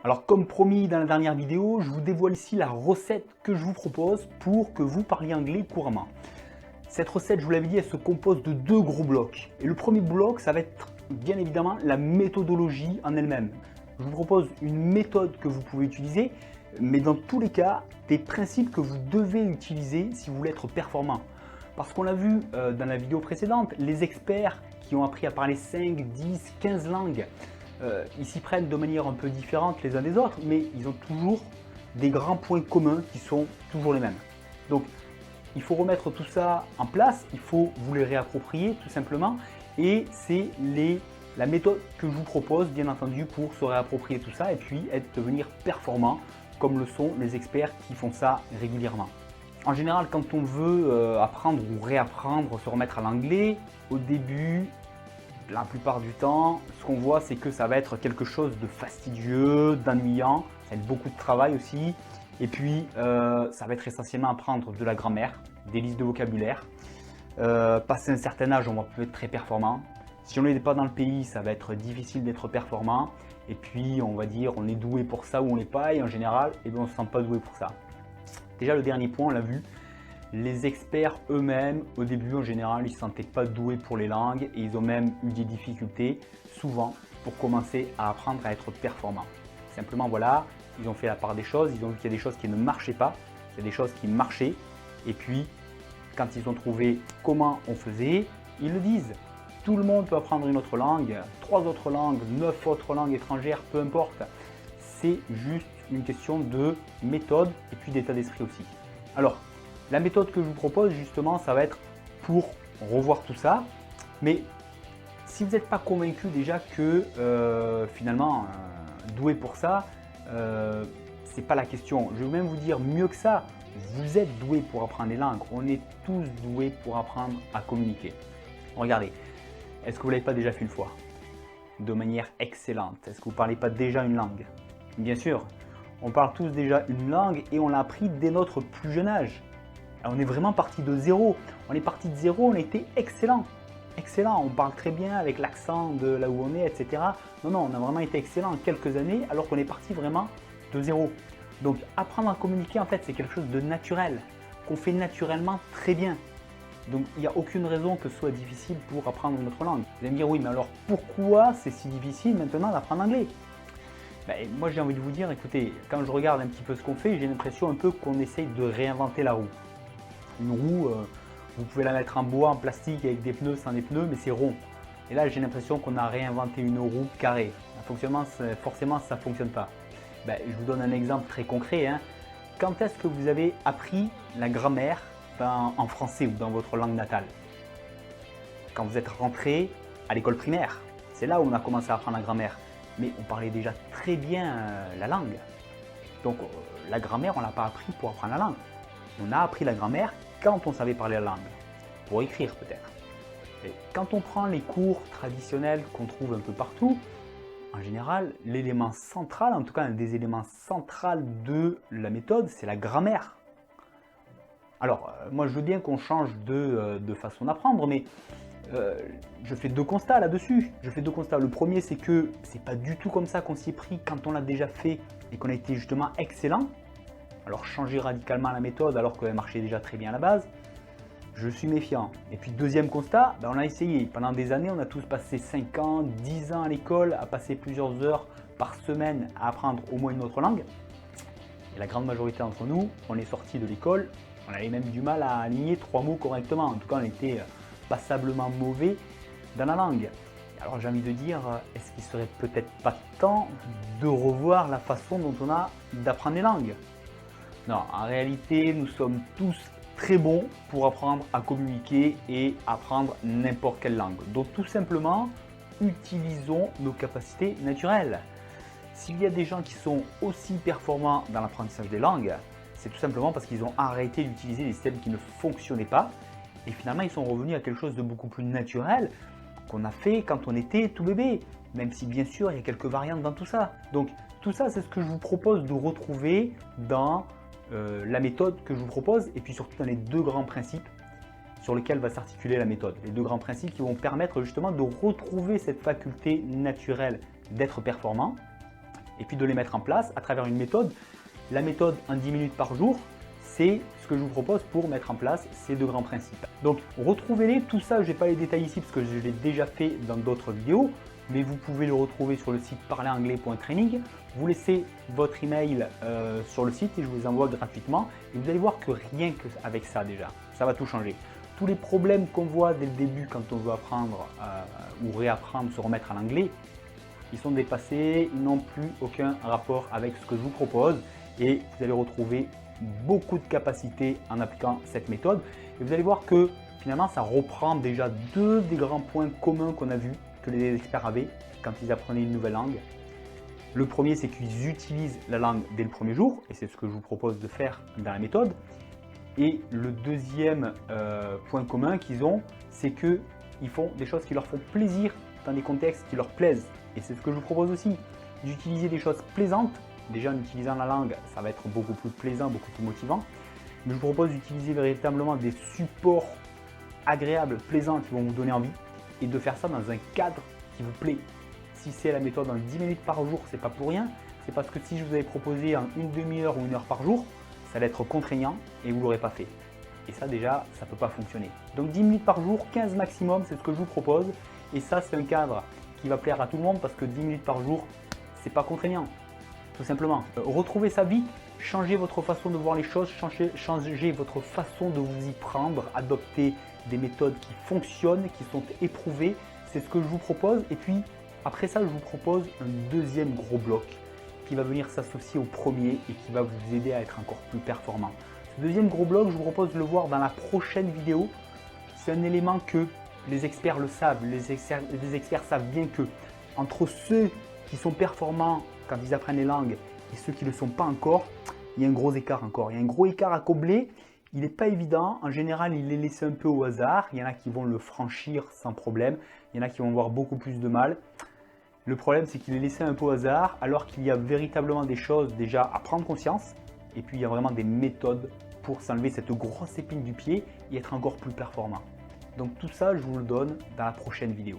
Alors comme promis dans la dernière vidéo, je vous dévoile ici la recette que je vous propose pour que vous parliez anglais couramment. Cette recette, je vous l'avais dit, elle se compose de deux gros blocs. Et le premier bloc, ça va être bien évidemment la méthodologie en elle-même. Je vous propose une méthode que vous pouvez utiliser, mais dans tous les cas, des principes que vous devez utiliser si vous voulez être performant. Parce qu'on l'a vu dans la vidéo précédente, les experts qui ont appris à parler 5, 10, 15 langues, ils s'y prennent de manière un peu différente les uns des autres, mais ils ont toujours des grands points communs qui sont toujours les mêmes. Donc, il faut remettre tout ça en place, il faut vous les réapproprier tout simplement, et c'est la méthode que je vous propose bien entendu pour se réapproprier tout ça et puis devenir performant comme le sont les experts qui font ça régulièrement. En général, quand on veut apprendre ou réapprendre, se remettre à l'anglais, au début, la plupart du temps, ce qu'on voit, c'est que ça va être quelque chose de fastidieux, d'ennuyant, ça va être beaucoup de travail aussi. Et puis, ça va être essentiellement apprendre de la grammaire, des listes de vocabulaire. Passer un certain âge, on va plus être très performant. Si on n'est pas dans le pays, ça va être difficile d'être performant. Et puis, on va dire, on est doué pour ça ou on n'est pas. Et en général, on ne se sent pas doué pour ça. Déjà, le dernier point, on l'a vu. Les experts eux-mêmes, au début en général, ils ne se sentaient pas doués pour les langues et ils ont même eu des difficultés, souvent, pour commencer à apprendre à être performants. Simplement, voilà, ils ont fait la part des choses, ils ont vu qu'il y a des choses qui ne marchaient pas, il y a des choses qui marchaient, et puis, quand ils ont trouvé comment on faisait, ils le disent. Tout le monde peut apprendre une autre langue, 3 autres langues, 9 autres langues étrangères, peu importe. C'est juste une question de méthode et puis d'état d'esprit aussi. Alors, la méthode que je vous propose justement, ça va être pour revoir tout ça. Mais si vous n'êtes pas convaincu déjà que finalement, doué pour ça, c'est pas la question. Je vais même vous dire mieux que ça. Vous êtes doué pour apprendre les langues. On est tous doués pour apprendre à communiquer. Regardez, est-ce que vous ne l'avez pas déjà fait une fois? De manière excellente. Est-ce que vous ne parlez pas déjà une langue? Bien sûr, on parle tous déjà une langue et on l'a appris dès notre plus jeune âge. Alors on est vraiment parti de zéro. On est parti de zéro, on était excellent. Excellent, on parle très bien avec l'accent de là où on est, etc. Non, on a vraiment été excellent en quelques années alors qu'on est parti vraiment de zéro. Donc apprendre à communiquer, en fait, c'est quelque chose de naturel, qu'on fait naturellement très bien. Donc il n'y a aucune raison que ce soit difficile pour apprendre une autre langue. Vous allez me dire, oui, mais alors pourquoi c'est si difficile maintenant d'apprendre l'anglais? Moi j'ai envie de vous dire, écoutez, quand je regarde un petit peu ce qu'on fait, j'ai l'impression un peu qu'on essaye de réinventer la roue. Une roue, vous pouvez la mettre en bois, en plastique, avec des pneus, sans des pneus, mais c'est rond. Et là, j'ai l'impression qu'on a réinventé une roue carrée. Forcément, ça ne fonctionne pas. Je vous donne un exemple très concret. Quand est-ce que vous avez appris la grammaire en français ou dans votre langue natale? Quand vous êtes rentré à l'école primaire. C'est là où on a commencé à apprendre la grammaire. Mais on parlait déjà très bien la langue. Donc la grammaire, on ne l'a pas appris pour apprendre la langue. On a appris la grammaire quand on savait parler la langue, pour écrire peut-être. Et quand on prend les cours traditionnels qu'on trouve un peu partout, en général, l'élément central, en tout cas un des éléments centraux de la méthode, c'est la grammaire. Alors, moi je veux bien qu'on change de façon d'apprendre, mais je fais deux constats là-dessus. Le premier, c'est que c'est pas du tout comme ça qu'on s'y est pris quand on l'a déjà fait et qu'on a été justement excellent. Alors changer radicalement la méthode alors qu'elle marchait déjà très bien à la base, je suis méfiant. Et puis deuxième constat, on a essayé. Pendant des années, on a tous passé 5 ans, 10 ans à l'école, à passer plusieurs heures par semaine à apprendre au moins une autre langue. Et la grande majorité d'entre nous, on est sortis de l'école, on avait même du mal à aligner 3 mots correctement. En tout cas, on était passablement mauvais dans la langue. Alors j'ai envie de dire, est-ce qu'il serait peut-être pas temps de revoir la façon dont on a d'apprendre les langues? Non, en réalité, nous sommes tous très bons pour apprendre à communiquer et apprendre n'importe quelle langue. Donc tout simplement, utilisons nos capacités naturelles. S'il y a des gens qui sont aussi performants dans l'apprentissage des langues, c'est tout simplement parce qu'ils ont arrêté d'utiliser des systèmes qui ne fonctionnaient pas et finalement ils sont revenus à quelque chose de beaucoup plus naturel qu'on a fait quand on était tout bébé, même si bien sûr il y a quelques variantes dans tout ça. Donc tout ça, c'est ce que je vous propose de retrouver dans la méthode que je vous propose et puis surtout dans les deux grands principes sur lesquels va s'articuler la méthode. Les deux grands principes qui vont permettre justement de retrouver cette faculté naturelle d'être performant et puis de les mettre en place à travers une méthode. La méthode en 10 minutes par jour, c'est ce que je vous propose pour mettre en place ces deux grands principes. Donc retrouvez-les, tout ça je ne vais pas les détailler ici parce que je l'ai déjà fait dans d'autres vidéos, mais vous pouvez le retrouver sur le site parleranglais.training. Vous laissez votre email sur le site et je vous envoie gratuitement. Et vous allez voir que rien qu'avec ça déjà, ça va tout changer. Tous les problèmes qu'on voit dès le début quand on veut apprendre ou réapprendre, se remettre à l'anglais, ils sont dépassés, ils n'ont plus aucun rapport avec ce que je vous propose et vous allez retrouver beaucoup de capacités en appliquant cette méthode. Et vous allez voir que finalement ça reprend déjà deux des grands points communs qu'on a vus, que les experts avaient quand ils apprenaient une nouvelle langue. Le premier, c'est qu'ils utilisent la langue dès le premier jour, et c'est ce que je vous propose de faire dans la méthode. Et le deuxième point commun qu'ils ont, c'est qu'ils font des choses qui leur font plaisir dans des contextes qui leur plaisent. Et c'est ce que je vous propose aussi, d'utiliser des choses plaisantes. Déjà en utilisant la langue, ça va être beaucoup plus plaisant, beaucoup plus motivant. Mais je vous propose d'utiliser véritablement des supports agréables, plaisants, qui vont vous donner envie. Et de faire ça dans un cadre qui vous plaît. Si c'est la méthode en 10 minutes par jour, c'est pas pour rien. C'est parce que si je vous avais proposé en une demi-heure ou une heure par jour, ça allait être contraignant et vous ne l'aurez pas fait. Et ça déjà, ça ne peut pas fonctionner. Donc 10 minutes par jour, 15 maximum, c'est ce que je vous propose. Et ça, c'est un cadre qui va plaire à tout le monde parce que 10 minutes par jour, c'est pas contraignant. Tout simplement. Retrouvez ça vite, changez votre façon de voir les choses, changez votre façon de vous y prendre, adoptez des méthodes qui fonctionnent, qui sont éprouvées. C'est ce que je vous propose. Et puis, après ça, je vous propose un deuxième gros bloc qui va venir s'associer au premier et qui va vous aider à être encore plus performant. Ce deuxième gros bloc, je vous propose de le voir dans la prochaine vidéo. C'est un élément que les experts le savent. Les experts savent bien que entre ceux qui sont performants quand ils apprennent les langues et ceux qui ne le sont pas encore, il y a un gros écart encore. Il y a un gros écart à combler. Il n'est pas évident. En général, il est laissé un peu au hasard. Il y en a qui vont le franchir sans problème. Il y en a qui vont avoir beaucoup plus de mal. Le problème, c'est qu'il est laissé un peu au hasard, alors qu'il y a véritablement des choses déjà à prendre conscience. Et puis, il y a vraiment des méthodes pour s'enlever cette grosse épine du pied et être encore plus performant. Donc tout ça, je vous le donne dans la prochaine vidéo.